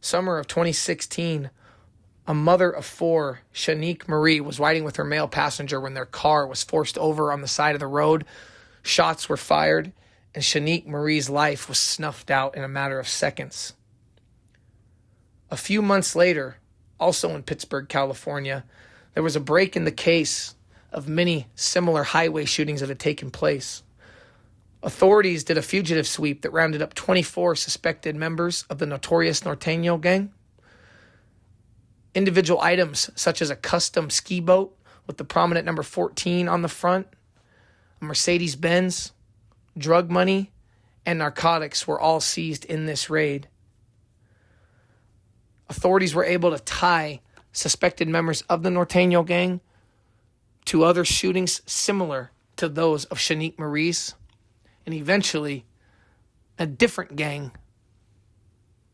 Summer of 2016, a mother of four, Shanique Marie, was riding with her male passenger when their car was forced over on the side of the road. Shots were fired, and Shanique Marie's life was snuffed out in a matter of seconds. A few months later, also in Pittsburgh, California, there was a break in the case of many similar highway shootings that had taken place. Authorities did a fugitive sweep that rounded up 24 suspected members of the notorious Norteno gang. Individual items such as a custom ski boat with the prominent number 14 on the front, a Mercedes-Benz, drug money, and narcotics were all seized in this raid. Authorities were able to tie suspected members of the Norteno gang to other shootings similar to those of Shanique Marie's, and eventually a different gang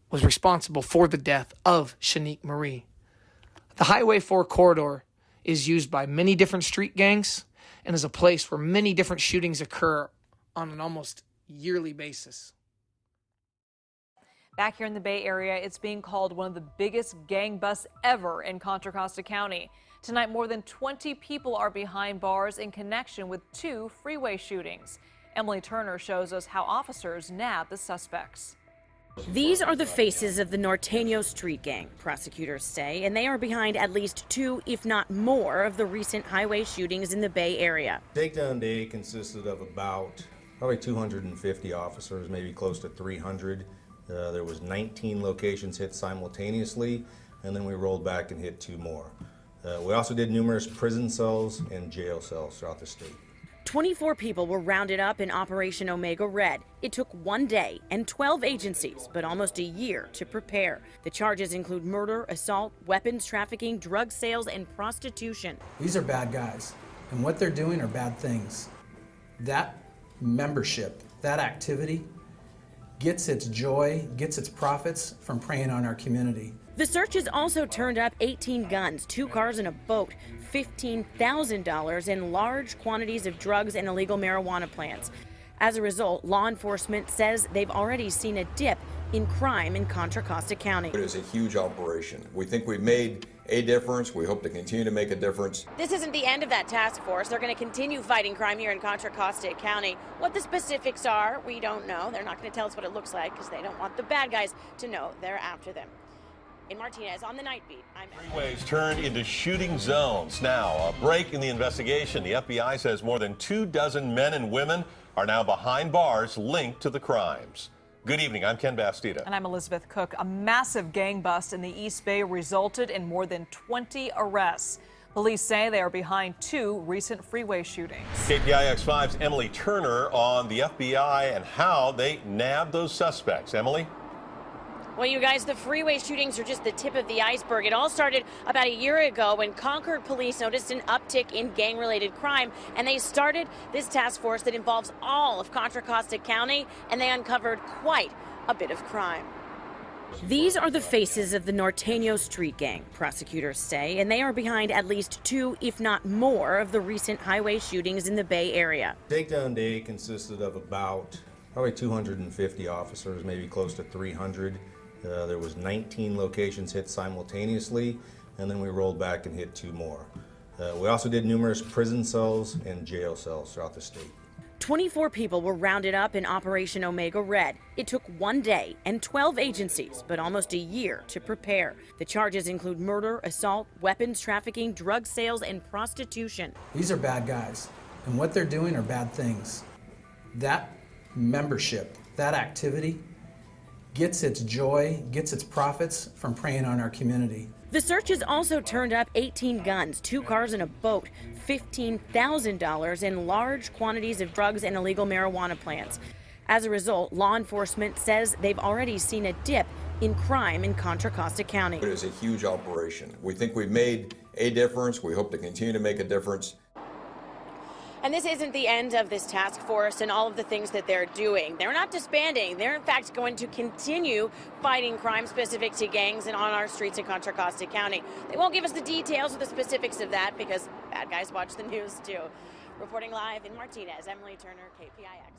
was responsible for the death of Shanique Marie. The Highway 4 corridor is used by many different street gangs and is a place where many different shootings occur on an almost yearly basis. Back here in the Bay Area, it's being called one of the biggest gang busts ever in Contra Costa County. Tonight, more than 20 people are behind bars in connection with 2 freeway shootings. Emily Turner shows us how officers nab the suspects. These are the faces of the Norteno street gang, prosecutors say, and they are behind at least 2, if not more, of the recent highway shootings in the Bay Area. Takedown day consisted of about probably 250 officers, maybe close to 300. There was 19 locations hit simultaneously, and then we rolled back and hit 2 more. We also did numerous prison cells and jail cells throughout the state. 24 people were rounded up in Operation Omega Red. It took 1 day and 12 agencies, but almost a year to prepare. The charges include murder, assault, weapons trafficking, drug sales, and prostitution. These are bad guys, and what they're doing are bad things. That membership, that activity, gets its joy, gets its profits from preying on our community. The searches also turned up 18 guns, 2 cars and a boat, $15,000 in large quantities of drugs and illegal marijuana plants. As a result, law enforcement says they've already seen a dip in crime in Contra Costa County. It is a huge operation. We think we've made a difference. We hope to continue to make a difference. This isn't the end of that task force. They're going to continue fighting crime here in Contra Costa County. What the specifics are, we don't know. They're not going to tell us what it looks like because they don't want the bad guys to know they're after them. In Martinez, on the Night Beat, I'm Freeways turned into shooting zones. Now, a break in the investigation. The FBI says more than 24 men and women are now behind bars linked to the crimes. Good evening. I'm Ken Bastida. And I'm Elizabeth Cook. A massive gang bust in the East Bay resulted in more than 20 arrests. Police say they are behind 2 recent freeway shootings. KPIX5's Emily Turner on the FBI and how they nabbed those suspects. Emily? Well, you guys, the freeway shootings are just the tip of the iceberg. It all started about a year ago when Concord police noticed an uptick in gang-related crime, and they started this task force that involves all of Contra Costa County, and they uncovered quite a bit of crime. These are the faces of the Norteno street gang, prosecutors say, and they are behind at least 2, if not more, of the recent highway shootings in the Bay Area. Takedown day consisted of about probably 250 officers, maybe close to 300. There was 19 locations hit simultaneously, and then we rolled back and hit 2 more. We also did numerous prison cells and jail cells throughout the state. 24 people were rounded up in Operation Omega Red. It took 1 day and 12 agencies, but almost a year to prepare. The charges include murder, assault, weapons trafficking, drug sales, and prostitution. These are bad guys, and what they're doing are bad things. That membership, that activity, gets its joy, gets its profits from preying on our community. The searches also turned up 18 guns, 2 cars and a boat, $15,000 in large quantities of drugs and illegal marijuana plants. As a result, law enforcement says they've already seen a dip in crime in Contra Costa County. It is a huge operation. We think we've made a difference. We hope to continue to make a difference. And this isn't the end of this task force and all of the things that they're doing. They're not disbanding. They're, in fact, going to continue fighting crime specific to gangs and on our streets in Contra Costa County. They won't give us the details or the specifics of that because bad guys watch the news, too. Reporting live in Martinez, Emily Turner, KPIX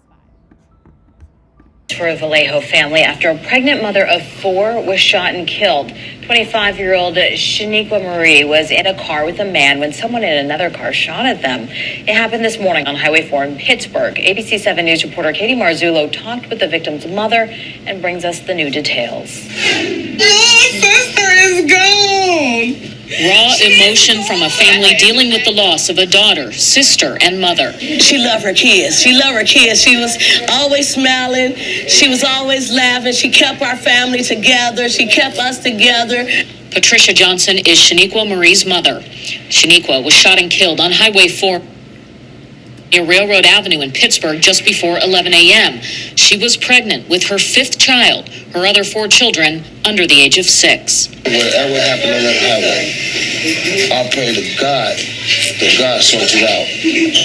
5. for a Vallejo family after a pregnant mother of 4 was shot and killed. 25-year-old Shanique Marie was in a car with a man when someone in another car shot at them. It happened this morning on Highway 4 in Pittsburgh. ABC 7 News reporter Katie Marzullo talked with the victim's mother and brings us the new details. My sister is gone. Raw emotion from a family dealing with the loss of a daughter, sister, and mother. She loved her kids. She loved her kids. She was always smiling. She was always laughing. She kept our family together. She kept us together. Patricia Johnson is Shanique Marie's mother. Shanique was shot and killed on Highway 4 near Railroad Avenue in Pittsburgh just before 11 a.m. She was pregnant with her 5th child, her other 4 children under the age of 6. Whatever happened on that highway, I pray to God that God sorts it out,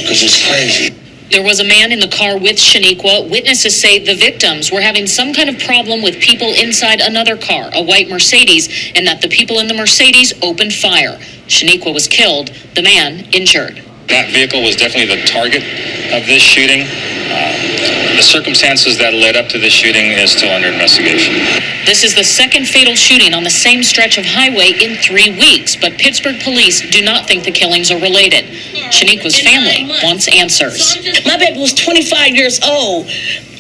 because it's crazy. There was a man in the car with Shanique. Witnesses say the victims were having some kind of problem with people inside another car, a white Mercedes, and that the people in the Mercedes opened fire. Shanique was killed, the man injured. That vehicle was definitely the target of this shooting. The circumstances that led up to this shooting is still under investigation. This is the second fatal shooting on the same stretch of highway in 3 weeks, but Pittsburgh police do not think the killings are related. Shanique's family wants answers. My baby was 25 years old.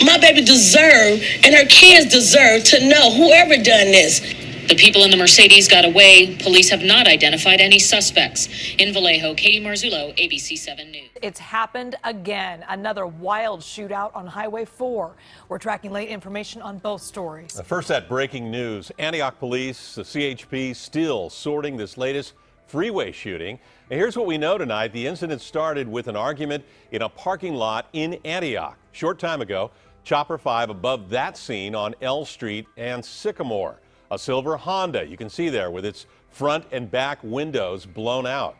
My baby deserved, and her kids deserve to know whoever done this. The people in the Mercedes got away. Police have not identified any suspects. In Vallejo, Katie Marzullo, ABC 7 News. It's happened again. Another wild shootout on Highway 4. We're tracking late information on both stories. First, that breaking news. Antioch police, the CHP, still sorting this latest freeway shooting. And here's what we know tonight. The incident started with an argument in a parking lot in Antioch. Short time ago, Chopper 5 above that scene on L Street and Sycamore. A silver Honda, you can see there, with its front and back windows blown out.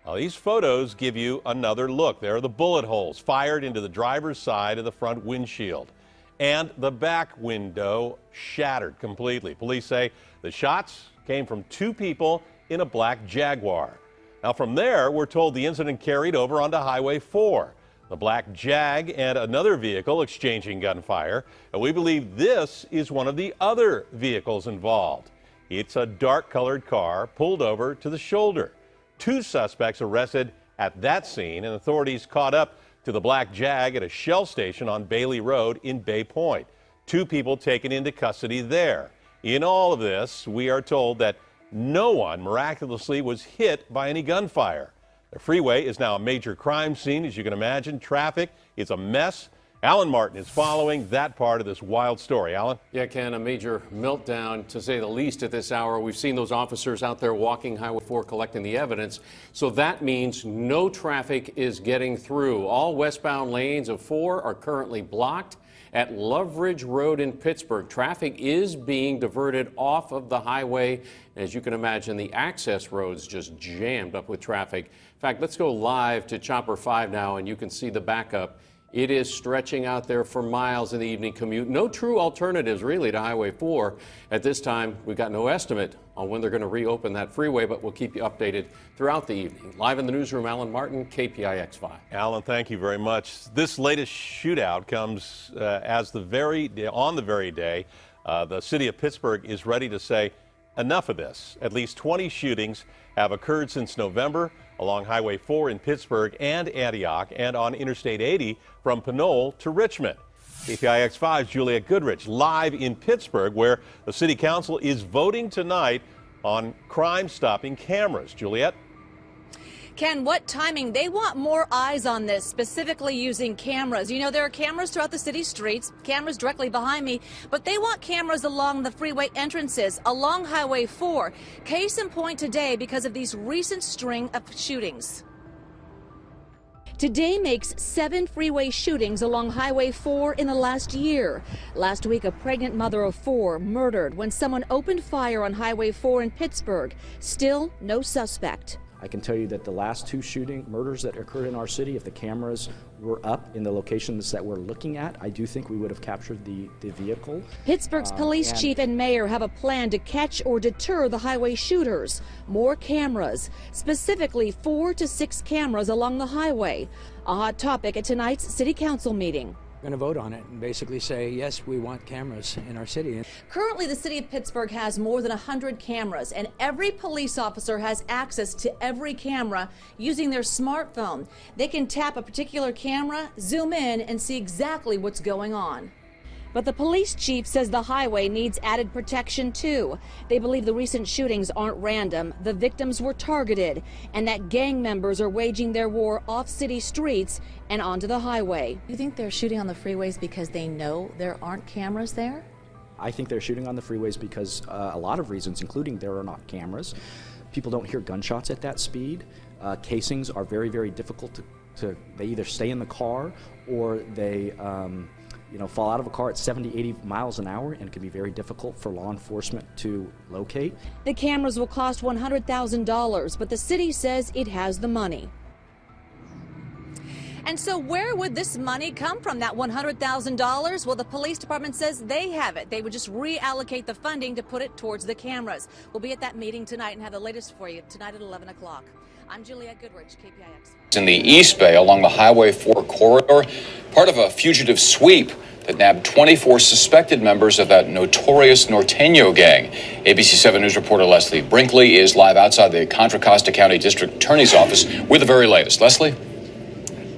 Now, these photos give you another look. There are the bullet holes fired into the driver's side of the front windshield. And the back window shattered completely. Police say the shots came from 2 people in a black Jaguar. Now, from there, we're told the incident carried over onto Highway 4. The black Jag and another vehicle exchanging gunfire. And we believe this is one of the other vehicles involved. It's a dark-colored car pulled over to the shoulder. 2 suspects arrested at that scene, and authorities caught up to the black Jag at a Shell station on Bailey Road in Bay Point. 2 people taken into custody there. In all of this, we are told that no one miraculously was hit by any gunfire. The freeway is now a major crime scene, as you can imagine. Traffic is a mess. Alan Martin is following that part of this wild story. Alan? Yeah, Ken, a major meltdown, to say the least, at this hour. We've seen those officers out there walking Highway 4 collecting the evidence. So that means no traffic is getting through. All westbound lanes of 4 are currently blocked. At Loveridge Road in Pittsburgh, traffic is being diverted off of the highway. As you can imagine, the access roads just jammed up with traffic. In fact, let's go live to Chopper 5 now, and you can see the backup. It is stretching out there for miles in the evening commute. No true alternatives, really, to Highway 4. At this time, we've got no estimate on when they're going to reopen that freeway, but we'll keep you updated throughout the evening. Live in the newsroom, Alan Martin, KPIX 5. Alan, thank you very much. This latest shootout comes on the very day the city of Pittsburgh is ready to say enough of this. At least 20 shootings have occurred since November along Highway 4 in Pittsburgh and Antioch, and on Interstate 80 from Pinole to Richmond. KPIX 5's Juliette Goodrich live in Pittsburgh, where the city council is voting tonight on crime-stopping cameras. Juliette? Ken, what timing? They want more eyes on this, specifically using cameras. You know, there are cameras throughout the city streets, cameras directly behind me, but they want cameras along the freeway entrances, along Highway 4. Case in point today because of these recent string of shootings. Today makes 7 freeway shootings along Highway 4 in the last year. Last week, a pregnant mother of 4 murdered when someone opened fire on Highway 4 in Pittsburgh. Still no suspect. I can tell you that the last 2 murders that occurred in our city, if the cameras were up in the locations that we're looking at, I do think we would have captured the vehicle. Pittsburgh's police chief and mayor have a plan to catch or deter the highway shooters. More cameras, specifically 4 to 6 cameras along the highway. A hot topic at tonight's city council meeting. going to vote on it and basically say, yes, we want cameras in our city. Currently, the city of Pittsburgh has more than 100 cameras, and every police officer has access to every camera using their smartphone. They can tap a particular camera, zoom in, and see exactly what's going on. But the police chief says the highway needs added protection too. They believe the recent shootings aren't random, the victims were targeted, and that gang members are waging their war off city streets and onto the highway. You think they're shooting on the freeways because they know there aren't cameras there? I think they're shooting on the freeways because a lot of reasons, including there are not cameras. People don't hear gunshots at that speed. Casings are very, very difficult to they either stay in the car or they fall out of a car at 70, 80 miles an hour, and it can be very difficult for law enforcement to locate. The cameras will cost $100,000, but the city says it has the money. And so where would this money come from, that $100,000? Well, the police department says they have it. They would just reallocate the funding to put it towards the cameras. We'll be at that meeting tonight and have the latest for you tonight at 11 o'clock. I'm Juliette Goodrich, KPIX. In the East Bay along the Highway 4 corridor, part of a fugitive sweep that nabbed 24 suspected members of that notorious Norteno gang. ABC 7 News reporter Leslie Brinkley is live outside the Contra Costa County District Attorney's Office with the very latest. Leslie?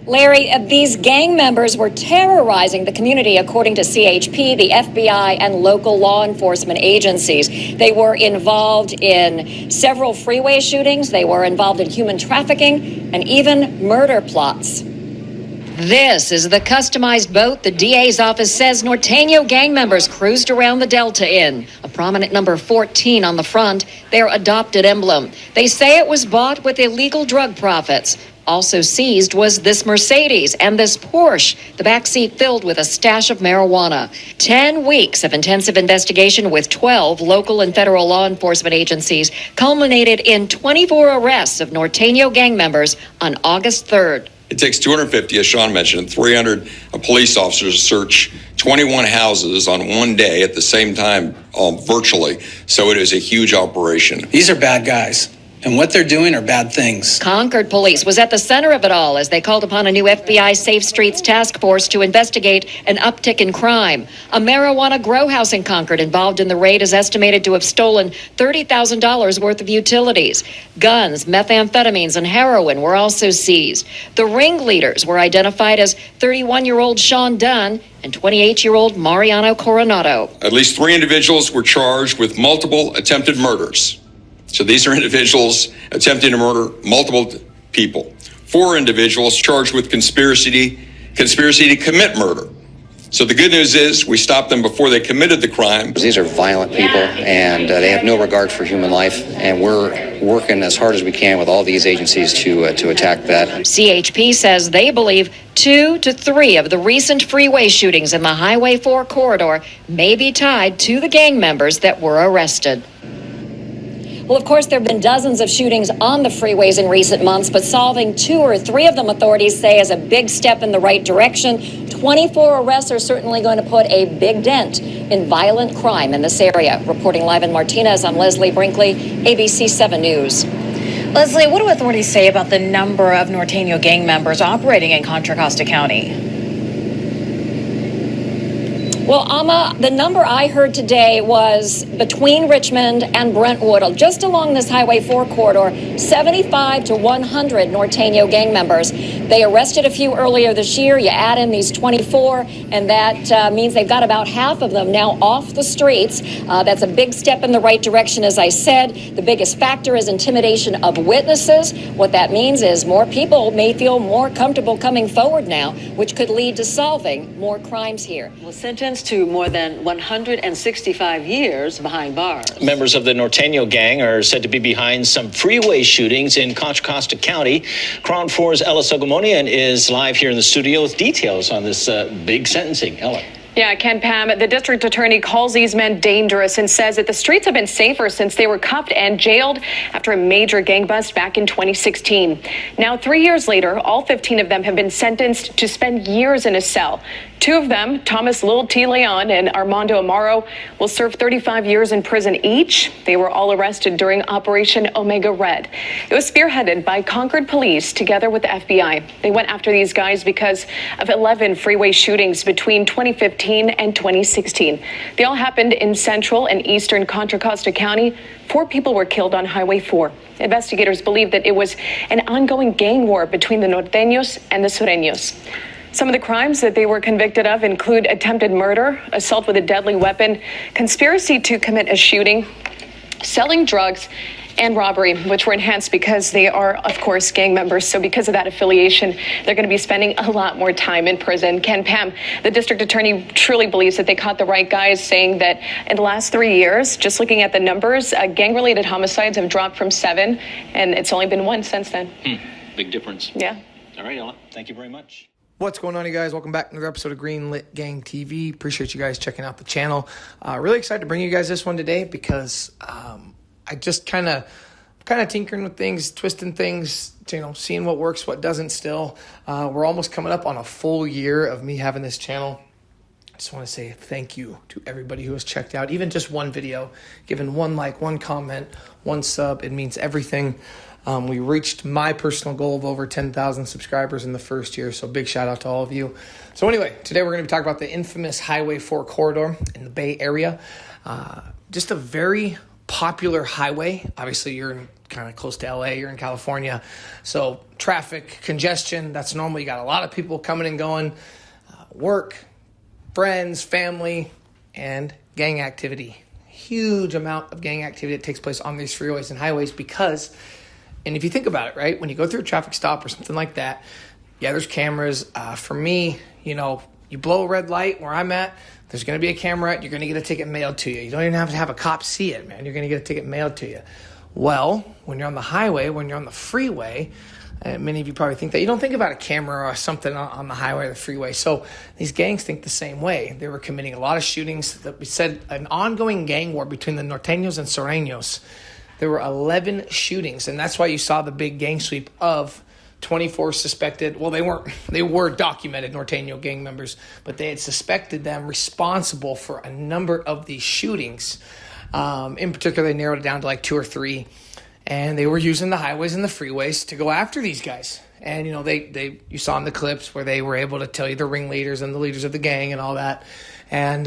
Larry, these gang members were terrorizing the community, according to CHP, the FBI, and local law enforcement agencies. They were involved in several freeway shootings. They were involved in human trafficking and even murder plots. This is the customized boat the DA's office says Norteno gang members cruised around the Delta in. A prominent number 14 on the front, their adopted emblem. They say it was bought with illegal drug profits. Also seized was this Mercedes and this Porsche, the backseat filled with a stash of marijuana. 10 weeks of intensive investigation with 12 local and federal law enforcement agencies culminated in 24 arrests of Norteno gang members on August 3rd. It takes 250, as Sean mentioned, 300 police officers to search 21 houses on one day at the same time, virtually. So it is a huge operation. These are bad guys. And what they're doing are bad things. Concord Police was at the center of it all as they called upon a new FBI Safe Streets task force to investigate an uptick in crime. A marijuana grow house in Concord involved in the raid is estimated to have stolen $30,000 worth of utilities. Guns, methamphetamines, and heroin were also seized. The ringleaders were identified as 31-year-old Sean Dunn and 28-year-old Mariano Coronado. At least 3 individuals were charged with multiple attempted murders. So these are individuals attempting to murder multiple people. 4 individuals charged with conspiracy to commit murder. So the good news is we stopped them before they committed the crime. These are violent people, and they have no regard for human life, and we're working as hard as we can with all these agencies to attack that. CHP says they believe 2 to 3 of the recent freeway shootings in the Highway 4 corridor may be tied to the gang members that were arrested. Well, of course, there have been dozens of shootings on the freeways in recent months, but solving 2 or 3 of them, authorities say, is a big step in the right direction. 24 arrests are certainly going to put a big dent in violent crime in this area. Reporting live in Martinez, I'm Leslie Brinkley, ABC 7 News. Leslie, what do authorities say about the number of Norteno gang members operating in Contra Costa County? Well, Amma, the number I heard today was between Richmond and Brentwood, just along this Highway 4 corridor, 75 to 100 Norteno gang members. They arrested a few earlier this year. You add in these 24, and that means they've got about half of them now off the streets. That's a big step in the right direction, as I said. The biggest factor is intimidation of witnesses. What that means is more people may feel more comfortable coming forward now, which could lead to solving more crimes here. Well, sentenced to more than 165 years behind bars. Members of the Norteno gang are said to be behind some freeway shootings in Contra Costa County. Crown 4's Ella Sogomonian is live here in the studio with details on this big sentencing. Ella. Yeah, Ken, Pam, the district attorney calls these men dangerous and says that the streets have been safer since they were cuffed and jailed after a major gang bust back in 2016. Now, 3 years later, all 15 of them have been sentenced to spend years in a cell. Two of them, Thomas Lil T. Leon and Armando Amaro, will serve 35 years in prison each. They were all arrested during Operation Omega Red. It was spearheaded by Concord Police together with the FBI. They went after these guys because of 11 freeway shootings between 2015 and 2016. They all happened in central and eastern Contra Costa County. 4 people were killed on Highway 4. Investigators believe that it was an ongoing gang war between the Norteños and the Sureños. Some of the crimes that they were convicted of include attempted murder, assault with a deadly weapon, conspiracy to commit a shooting, selling drugs, and robbery, which were enhanced because they are, of course, gang members. So because of that affiliation, they're going to be spending a lot more time in prison. Ken, Pam, the district attorney truly believes that they caught the right guys, saying that in the last 3 years, just looking at the numbers, gang-related homicides have dropped from 7, and it's only been 1 since then. Big difference. Yeah. All right, Ella. Thank you very much. What's going on, you guys? Welcome back to another episode of Green Lit Gang TV. Appreciate you guys checking out the channel. Really excited to bring you guys this one today because I just kind of tinkering with things, twisting things, seeing what works, what doesn't still. We're almost coming up on a full year of me having this channel. I just want to say thank you to everybody who has checked out even just one video, given one like, one comment, one sub. It means everything. We reached my personal goal of over 10,000 subscribers in the first year, so big shout out to all of you. So anyway, today we're going to be talking about the infamous Highway 4 corridor in the Bay Area. Just a very popular highway. Obviously, you're kind of close to LA, you're in California, so traffic, congestion, that's normal. You got a lot of people coming and going, work, friends, family, and gang activity. Huge amount of gang activity that takes place on these freeways and highways because... And if you think about it, right, when you go through a traffic stop or something like that, yeah, there's cameras. For me, you blow a red light where I'm at, there's going to be a camera. You're going to get a ticket mailed to you. You don't even have to have a cop see it, man. You're going to get a ticket mailed to you. Well, when you're on the highway, when you're on the freeway, many of you probably think that. You don't think about a camera or something on the highway or the freeway. So these gangs think the same way. They were committing a lot of shootings. That we said an ongoing gang war between the Norteños and Sureños. There were 11 shootings, and that's why you saw the big gang sweep of 24 suspected. Well, they were documented Norteño gang members, but they had suspected them responsible for a number of these shootings. In particular, they narrowed it down to like 2 or 3, and they were using the highways and the freeways to go after these guys. And, you saw in the clips where they were able to tell you the ringleaders and the leaders of the gang and all that. And,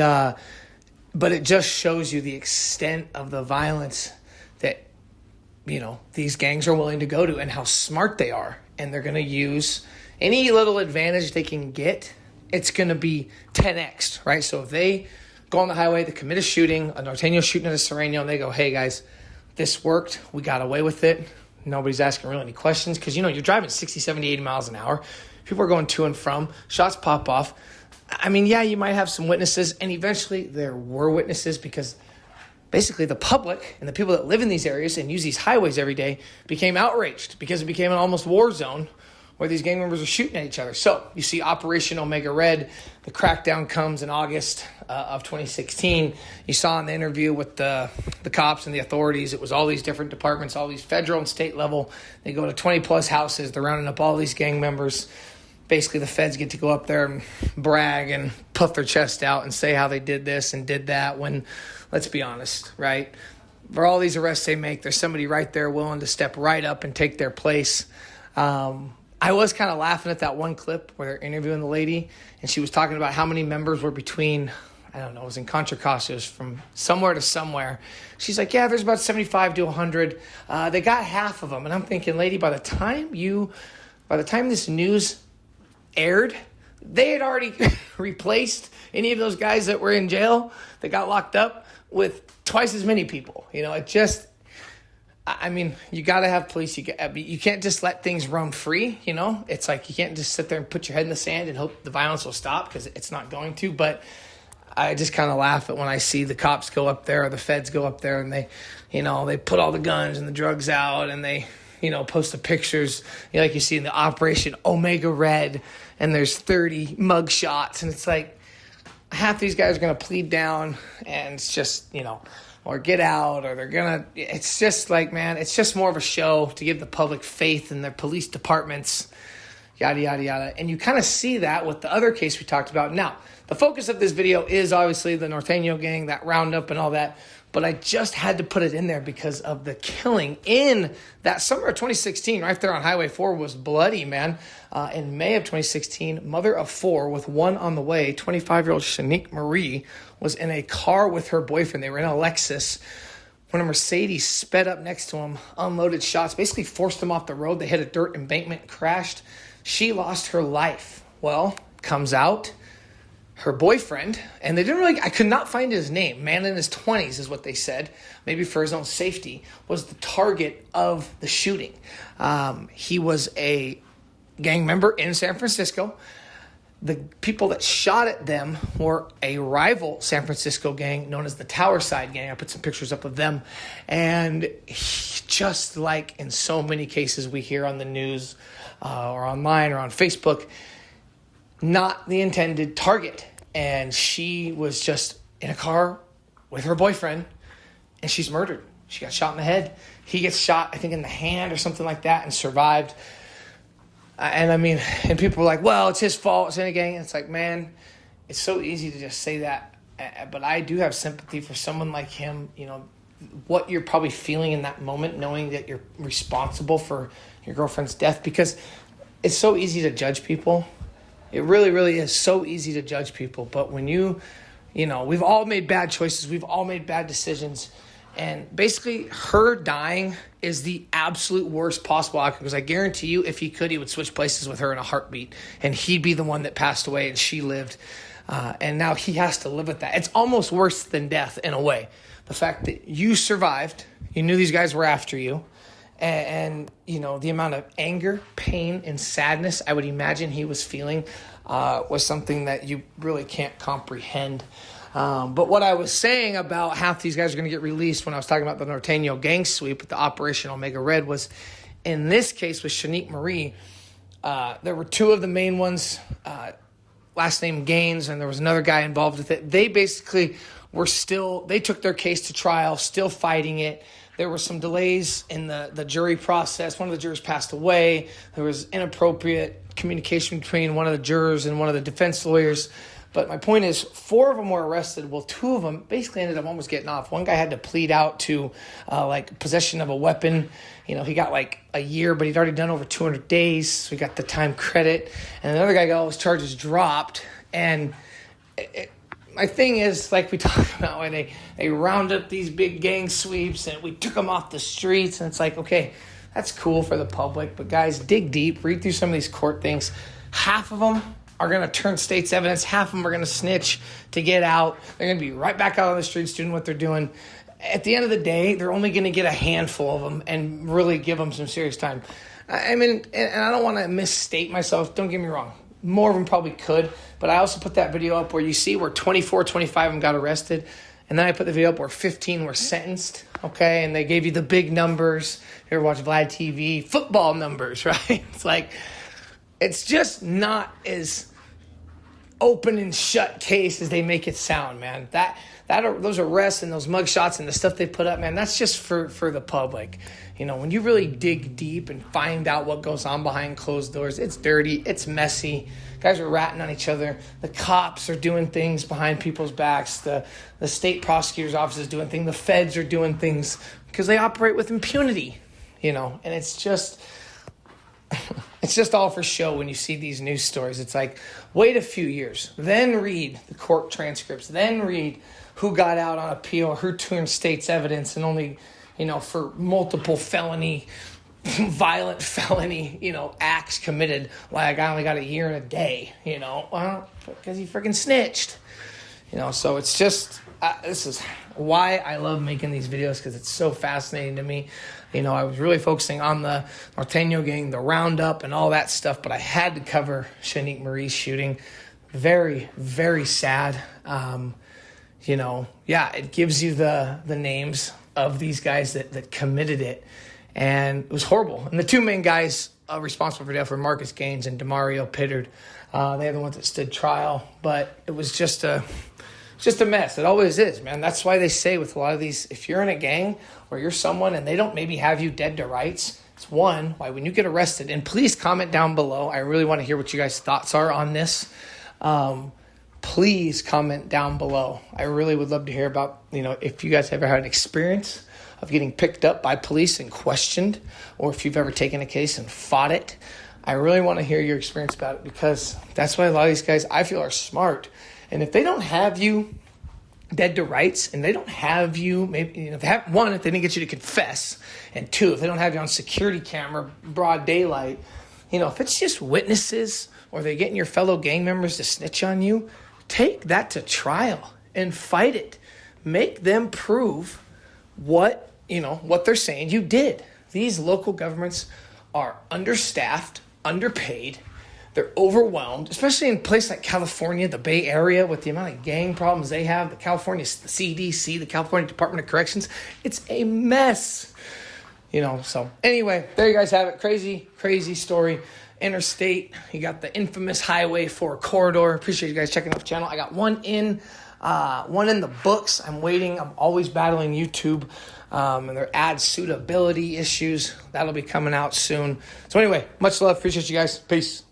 but it just shows you the extent of the violence that, these gangs are willing to go to and how smart they are. And they're going to use any little advantage they can get. It's going to be 10x, right? So if they go on the highway, they commit a shooting, a Norteño shooting at a Sureño, and they go, hey, guys, this worked. We got away with it. Nobody's asking really any questions because, you're driving 60, 70, 80 miles an hour. People are going to and from. Shots pop off. I mean, yeah, you might have some witnesses, and eventually there were witnesses because basically the public and the people that live in these areas and use these highways every day became outraged because it became an almost war zone where these gang members are shooting at each other. So you see Operation Omega Red. The crackdown comes in August of 2016. You saw in the interview with the cops and the authorities, it was all these different departments, all these federal and state level. They go to 20-plus houses. They're rounding up all these gang members. Basically, the feds get to go up there and brag and puff their chest out and say how they did this and did that when, let's be honest, right? For all these arrests they make, there's somebody right there willing to step right up and take their place. I was kind of laughing at that one clip where they're interviewing the lady, and she was talking about how many members were between, I don't know, it was in Contra Costa, it was from somewhere to somewhere. She's like, yeah, there's about 75 to 100. They got half of them. And I'm thinking, lady, by the time this news aired, they had already replaced any of those guys that were in jail that got locked up with twice as many people. You got to have police. You can't just let things run free. It's like you can't just sit there and put your head in the sand and hope the violence will stop because it's not going to. But I just kind of laugh at when I see the cops go up there or the feds go up there and they put all the guns and the drugs out and they post the pictures, like you see in the Operation Omega Red, and there's 30 mug shots, and it's like half these guys are going to plead down, and it's just, or get out, or it's just like, man, it's just more of a show to give the public faith in their police departments. yada, yada, yada. And you kind of see that with the other case we talked about. Now, the focus of this video is obviously the Norteno gang, that roundup and all that. But I just had to put it in there because of the killing in that summer of 2016, right there on Highway 4 was bloody, man. In May of 2016, mother of 4 with one on the way, 25-year-old Shanique Marie, was in a car with her boyfriend. They were in a Lexus when a Mercedes sped up next to him, unloaded shots, basically forced him off the road. They hit a dirt embankment, crashed. She lost her life. Well, comes out, her boyfriend, and they didn't really, I could not find his name, man in his 20s is what they said, maybe for his own safety, was the target of the shooting. He was a gang member in San Francisco. The people that shot at them were a rival San Francisco gang known as the Tower Side Gang. I put some pictures up of them. And just like in so many cases we hear on the news or online or on Facebook, not the intended target. And she was just in a car with her boyfriend, and she's murdered. She got shot in the head. He gets shot, I think, in the hand or something like that, and survived. And I mean, and people were like, well, it's his fault, it's in a gang. And it's like, man, it's so easy to just say that. But I do have sympathy for someone like him, you know, what you're probably feeling in that moment, knowing that you're responsible for your girlfriend's death, because it's so easy to judge people. It really, really is so easy to judge people. But when you know, we've all made bad choices. We've all made bad decisions. And basically, her dying is the absolute worst possible outcome, because I guarantee you, if he could, he would switch places with her in a heartbeat. And he'd be the one that passed away and she lived. And now he has to live with that. It's almost worse than death in a way. The fact that you survived, you knew these guys were after you. And you know, the amount of anger, pain, and sadness I would imagine he was feeling was something that you really can't comprehend. But what I was saying about half these guys are going to get released when I was talking about the Norteno gang sweep with the Operation Omega Red was, in this case with Shanique Marie, there were 2 of the main ones, last name Gaines, and there was another guy involved with it. They basically they took their case to trial, still fighting it. There were some delays in the jury process. One of the jurors passed away. There was inappropriate communication between one of the jurors and one of the defense lawyers. But my point is, 4 of them were arrested. Well, 2 of them basically ended up almost getting off. One guy had to plead out to like possession of a weapon. You know, he got like a year, but he'd already done over 200 days. So he got the time credit. And another guy got all his charges dropped. And my thing is, like we talk about, when they round up these big gang sweeps and we took them off the streets, and it's like, okay, that's cool for the public, but guys, dig deep, read through some of these court things. Half of them are going to turn state's evidence. Half of them are going to snitch to get out. They're going to be right back out on the streets doing what they're doing. At the end of the day, they're only going to get a handful of them and really give them some serious time. I mean, and I don't want to misstate myself. Don't get me wrong. More of them probably could, but I also put that video up where you see where 24, 25 of them got arrested, and then I put the video up where 15 were sentenced, okay, and they gave you the big numbers. You ever watch Vlad TV? Football numbers, right? It's like, it's just not as open and shut case as they make it sound, man. Those arrests and those mugshots and the stuff they put up, man, that's just for the public. You know, when you really dig deep and find out what goes on behind closed doors, it's dirty, it's messy. Guys are ratting on each other. The cops are doing things behind people's backs. The state prosecutor's office is doing things. The feds are doing things because they operate with impunity, you know. And it's just all for show when you see these news stories. It's like, wait a few years, then read the court transcripts, then read who got out on appeal, who turned state's evidence, and only, you know, for multiple violent felony, you know, acts committed. Like, I only got a year and a day, you know, well, because he freaking snitched, you know. So it's just, this is why I love making these videos, because it's so fascinating to me. You know, I was really focusing on the Norteno gang, the roundup, and all that stuff, but I had to cover Shanique Marie's shooting. Very, very sad. You know, yeah, it gives you the names of these guys that committed it, and it was horrible. And the 2 main guys responsible for death were Marcus Gaines and Demario Pittard. They're the ones that stood trial, but it was just a mess. It always is, man. That's why they say with a lot of these, if you're in a gang or you're someone and they don't maybe have you dead to rights, It's one, why when you get arrested, and please comment down below. I really want to hear what you guys' thoughts are on this. Please comment down below. I really would love to hear about, if you guys ever had an experience of getting picked up by police and questioned, or if you've ever taken a case and fought it. I really want to hear your experience about it, because that's why a lot of these guys, I feel, are smart. And if they don't have you dead to rights, and they don't have you, maybe, if they have, one, if they didn't get you to confess, and two, if they don't have you on security camera, broad daylight, if it's just witnesses, or they're getting your fellow gang members to snitch on you, take that to trial and fight it. Make them prove what they're saying you did. These local governments are understaffed, underpaid. They're overwhelmed, especially in a place like California, the Bay Area, with the amount of gang problems they have. The CDC, the California Department of Corrections. It's a mess. So anyway, there you guys have it. Crazy, crazy story. Interstate. You got the infamous Highway 4 corridor. Appreciate you guys checking out the channel. I got one in the books. I'm waiting. I'm always battling YouTube and their ad suitability issues. That'll be coming out soon. So anyway, much love. Appreciate you guys. Peace.